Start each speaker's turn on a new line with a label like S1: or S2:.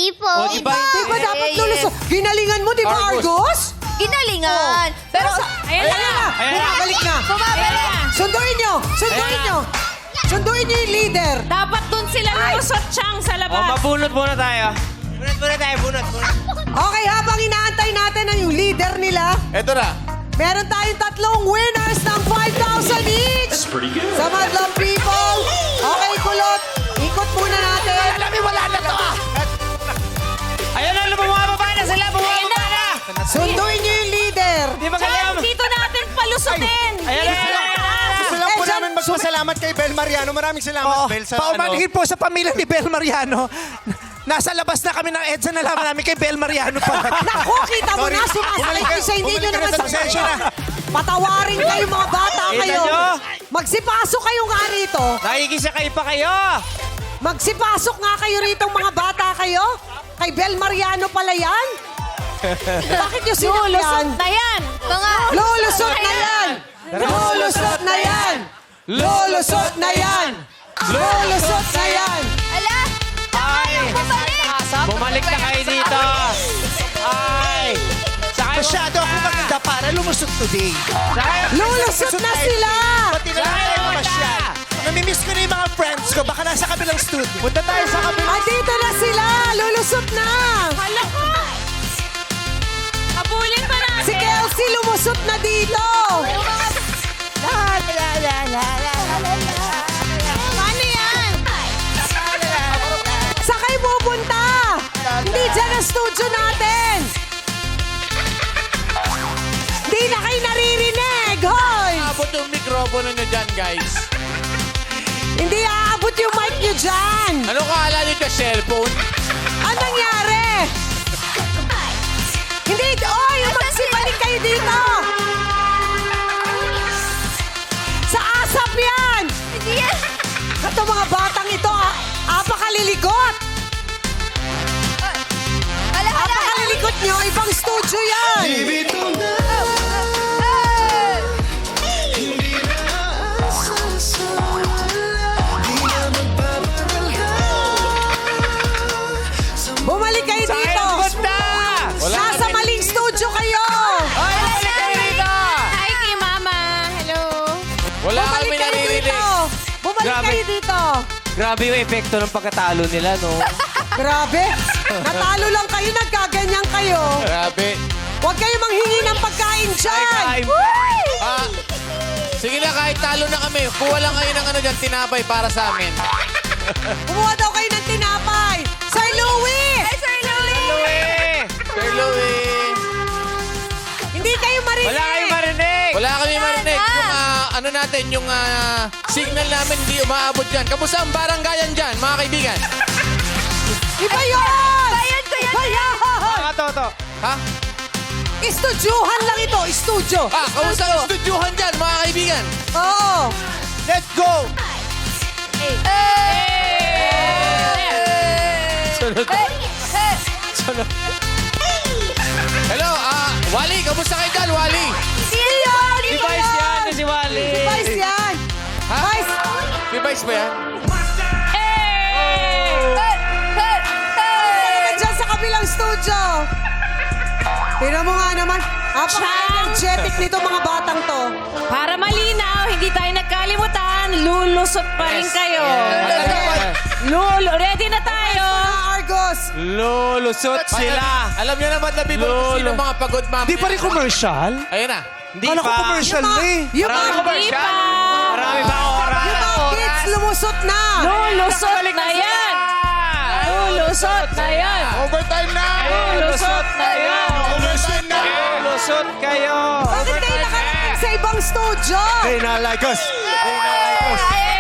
S1: Hindi po.
S2: O, di ba?
S3: Di ba dapat lulusot? Ginalingan mo, di ba, Argos?
S4: Ginalingan. Pero
S3: Ayan na. Bumabalik na.
S4: bumabalik.
S3: Sunduin nyo. Sunduin nyo. Sunduin nyo yung leader.
S5: Dapat dun sila lumusot, Chang, sa
S2: O,
S5: labas.
S2: mabunot muna tayo. Bunot muna tayo, bunot.
S3: Okay, habang inaantay natin ang yung leader nila,
S6: Eto na.
S3: meron tayong tatlong winners ng 5,000 each. Sa Madlong People. Okay, kulot. Ikot muna natin.
S6: Wala na to ah!
S2: Ayan na, bumababa na sila, bumababa na.
S3: Sunduin nyo yung leader.
S2: Di ba kaya?
S5: Chang, dito natin palusutin.
S2: Ayan na.
S7: Gusto lang po
S3: Eh,
S7: namin magpasalamat kay Bel Mariano. Maraming salamat, Bel. Sa
S8: Paumanhin po sa pamilya ni Bel Mariano. Nasa labas na kami ng EDSA, nalaman namin kay Bel Mariano pa.
S3: Naku, kita mo na, sumasakay kayo sa hindi nyo naman
S7: Pasensya na.
S3: Patawarin kayo mga bata
S2: Kita
S3: kayo.
S2: nyo?
S3: Magsipasok kayo nga rito.
S2: Nakikisakay pa kayo.
S3: Magsipasok nga kayo rito mga bata kayo. Kay Bel Mariano pala yan. Bakit nyo
S5: Lulusot
S3: sinakyan?
S5: na yan.
S4: Mga...
S3: Lulusot na yan! Lulusot na yan! Lulusot na yan! Lulusot na yan!
S4: Ala!
S2: Ay, bumalik na kayo dito. Ay, sakay mo.
S8: Masyado ako maganda para lumusot today.
S3: Lulusot na sila!
S8: Pati na lang tayo mamasyal. Namimiss ko na yung mga friends ko. Baka nasa kabilang studio.
S2: Punta tayo sa kabila.
S3: Andito na sila! Lulusot na!
S5: Hala ko. Habulin pa natin.
S3: Si Kelsey lumusot na dito!
S5: Paano yan?
S3: Sa kayo pupunta? Hindi dyan ang studio natin! Hindi na kayo naririnig! Hoy!
S6: Abot yung mikropono nyo dyan, guys.
S3: Hindi aabot yung mic nyo dyan!
S6: Ano kala nyo ka cellphone?
S3: Anong nangyari? Hindi! Oy! Magsibalik kayo dito! Sa asap yan!
S4: Hindi yan.
S3: Ito mga batang ito, apakalilikot!
S4: Ala, ala, ala.
S3: Apakalilikot nyo, ibang studio yan! Bumalik kayo dito!
S2: Sayang na.
S3: Nasa maling studio kayo!
S2: Ay, bumalik kayo dito.
S5: Hi kay Mama. Hello.
S6: Wala
S3: Bumalik
S6: kami
S3: kayo
S6: naririnig.
S3: dito! Bumalik
S2: Grabe.
S3: kayo dito!
S2: Grabe yung epekto ng pagkatalo nila, no?
S3: Grabe! Natalo lang kayo, nagkaganyan kayo!
S6: Grabe.
S3: Huwag kayo manghingi ng pagkain dyan!
S2: Ay,
S6: Ah, sige na, kahit talo na kami. Kuha lang kayo ng ano dyan, tinapay para sa amin.
S3: Kumuha daw kayo ng tinapay! Sir Louie!
S4: Ay, Sir Louie!
S2: Louie!
S6: Sir Louie.
S3: Hindi kayo marinig!
S2: Wala kayong marinig!
S6: Wala kami marinig.
S4: na.
S6: Yung ano natin, yung signal namin hindi umaabot dyan. Kamusta ang baranggayan dyan, mga kaibigan?
S3: Iba yun!
S4: Bayan ko yan.
S3: Iba yan!
S2: Mga toto.
S6: Ha?
S3: Estudyohan lang ito, estudyo!
S6: Kamusta ang studyuhan dyan, mga kaibigan?
S3: Oo!
S8: Let's go!
S2: Sunod.
S4: Hey!
S2: Sunod.
S6: Hello, Wally, kamusta kayo dyan, Wally?
S4: Hindi yan!
S2: Si Vice yan, si Wally.
S3: Vice yan!
S6: Ha?
S3: Vice!
S6: May Vice ba yan?
S3: Nandiyan sa kabilang studio! Tingnan mo nga naman, napaka-energetic nito mga batang to.
S5: Para malinaw, hindi tayo nagkalimutan. Lulusot pa rin kayo. Ready na tayo.
S3: Mga Argos!
S2: Lulusot sila.
S6: Alam niyo naman na bibig kung sino mga pagod mamaya.
S8: Di pa rin commercial?
S6: Ayun na.
S2: Hindi
S8: Kala ko
S2: pa.
S8: commercial na eh.
S3: Yung mga,
S5: Hindi pa.
S2: Marami pa oras.
S3: yung mga kids lumusot na!
S5: Lulusot na yan. Lulusot na yan.
S6: Overtime na!
S5: Lulusot na yan.
S6: Overtime na!
S2: Lulusot kayo.
S3: Bakit kayo nakarating sa ibang studio?
S8: They not like us. They not like us.